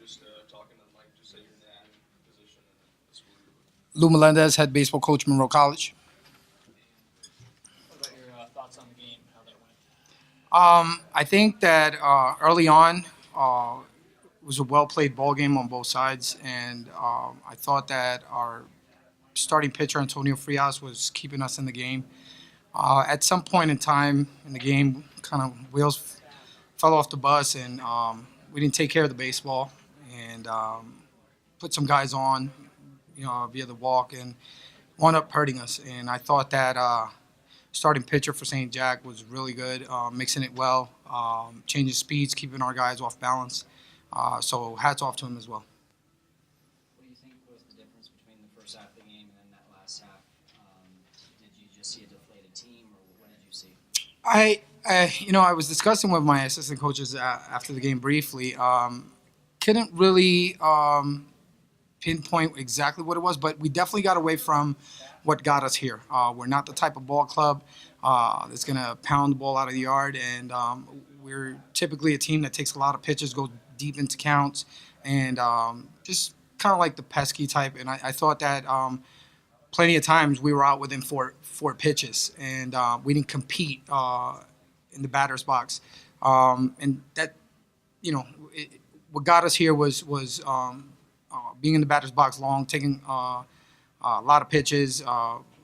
just talking to Mike, just say your name, position, and the school you're with. Lou Melendez, head baseball coach, Monroe College. What about your thoughts on the game, how that went? I think that early on it was a well played ball game on both sides, and I thought that our starting pitcher Antonio Frias was keeping us in the game. At some point in time in the game, kind of wheels fell off the bus, and we didn't take care of the baseball and put some guys on, via the walk, and wound up hurting us. And I thought that starting pitcher for St. Jack was really good, mixing it well, changing speeds, keeping our guys off balance. So hats off to him as well. What do you think was the difference between the first half of the game and then that last half? Did you just see a deflated team, or what did you see? I was discussing with my assistant coaches after the game briefly. Couldn't really pinpoint exactly what it was, but we definitely got away from what got us here. We're not the type of ball club that's going to pound the ball out of the yard, and we're typically a team that takes a lot of pitches, goes deep into counts, and just kind of like the pesky type. And I thought that plenty of times we were out within four pitches, and we didn't compete in the batter's box. And that, what got us here was being in the batter's box long, taking a lot of pitches,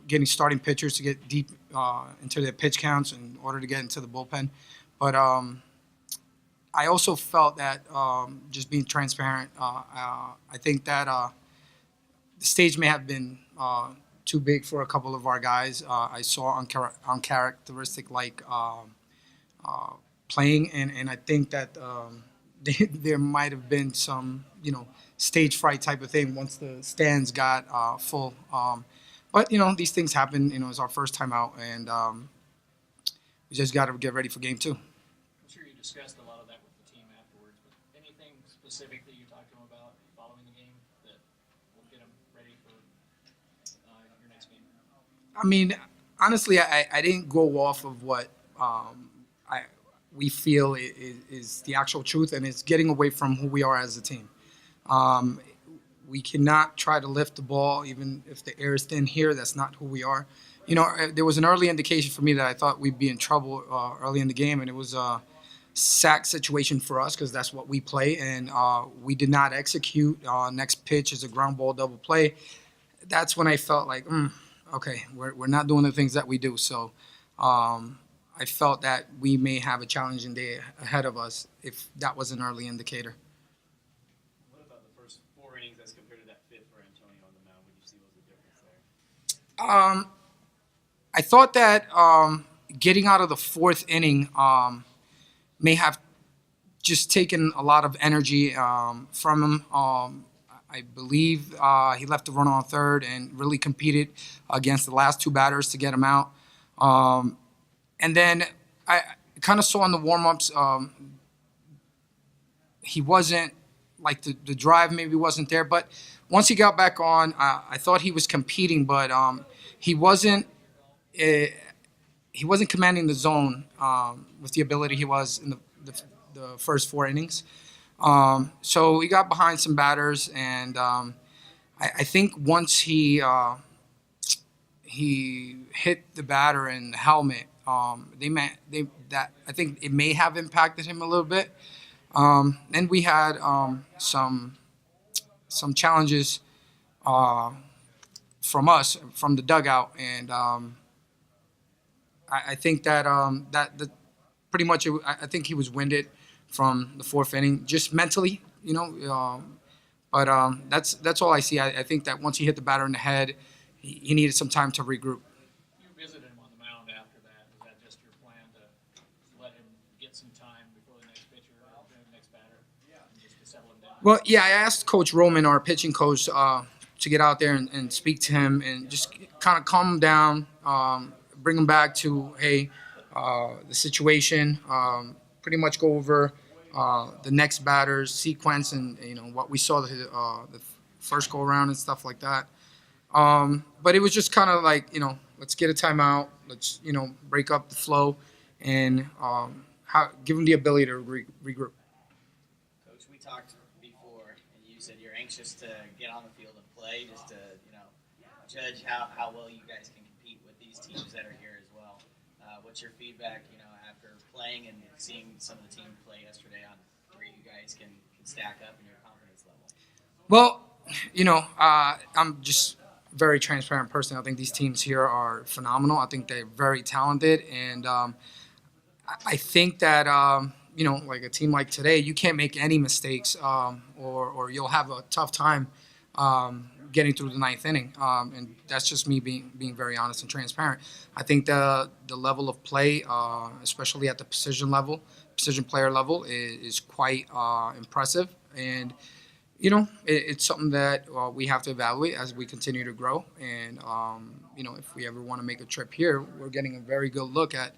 getting starting pitchers to get deep into their pitch counts in order to get into the bullpen. But I also felt that just being transparent, I think that the stage may have been too big for a couple of our guys. I saw uncharacteristic like playing, and I think that there might have been some, stage fright type of thing once the stands got full. But these things happen. It's our first time out, and we just got to get ready for game two. I'm sure you discussed a lot of that with the team afterwards, but anything specific that you talked to them about following the game that will get them ready for your next game? I mean, honestly, I didn't go off of what we feel is the actual truth, and it's getting away from who we are as a team. We cannot try to lift the ball, even if the air is thin here. That's not who we are. There was an early indication for me that I thought we'd be in trouble early in the game, and it was a sack situation for us because that's what we play, and we did not execute. Next pitch is a ground ball double play. That's when I felt like, okay, we're not doing the things that we do. So I felt that we may have a challenging day ahead of us if that was an early indicator. What about the first 4 innings as compared to that fifth for Antonio on the mound? What did you see was the difference there? I thought that getting out of the fourth inning may have just taken a lot of energy from him. I believe he left the runner on third and really competed against the last two batters to get him out. And then I kind of saw in the warm-ups he wasn't, like the drive maybe wasn't there. But once he got back on, I thought he was competing, but he wasn't commanding the zone with the ability he was in the first 4 innings. So he got behind some batters, and I think once he hit the batter in the helmet, I think it may have impacted him a little bit. And we had some challenges from the dugout, and I think that pretty much I think he was winded from the fourth inning, just mentally, But that's all I see. I think that once he hit the batter in the head, he needed some time to regroup. You visited him on the mound after that. Was that just your plan to let him get some time before the next pitcher or the next batter, and just to settle him down? Well, yeah, I asked Coach Roman, our pitching coach, to get out there and speak to him and just kind of calm him down, bring him back to, hey, the situation, pretty much go over the next batter's sequence and what we saw the first go around and stuff like that. But it was just kind of like let's get a timeout, let's break up the flow, and give him the ability to regroup. Coach, Coach, we talked before, and you said you're anxious to get on the field and play, just to judge how well you guys can compete with these teams that are here as well. What's your feedback, after playing and seeing some of the team play yesterday on where you guys can stack up in your confidence level? Well, I'm just a very transparent person. I think these teams here are phenomenal. I think they're very talented, and I think that like a team like today, you can't make any mistakes, or you'll have a tough time getting through the ninth inning. And that's just me being very honest and transparent. I think the level of play, especially at the position player level, is quite impressive, and it's something that we have to evaluate as we continue to grow. And if we ever want to make a trip here, we're getting a very good look at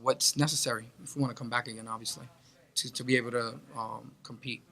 what's necessary if we want to come back again, obviously, to be able to compete.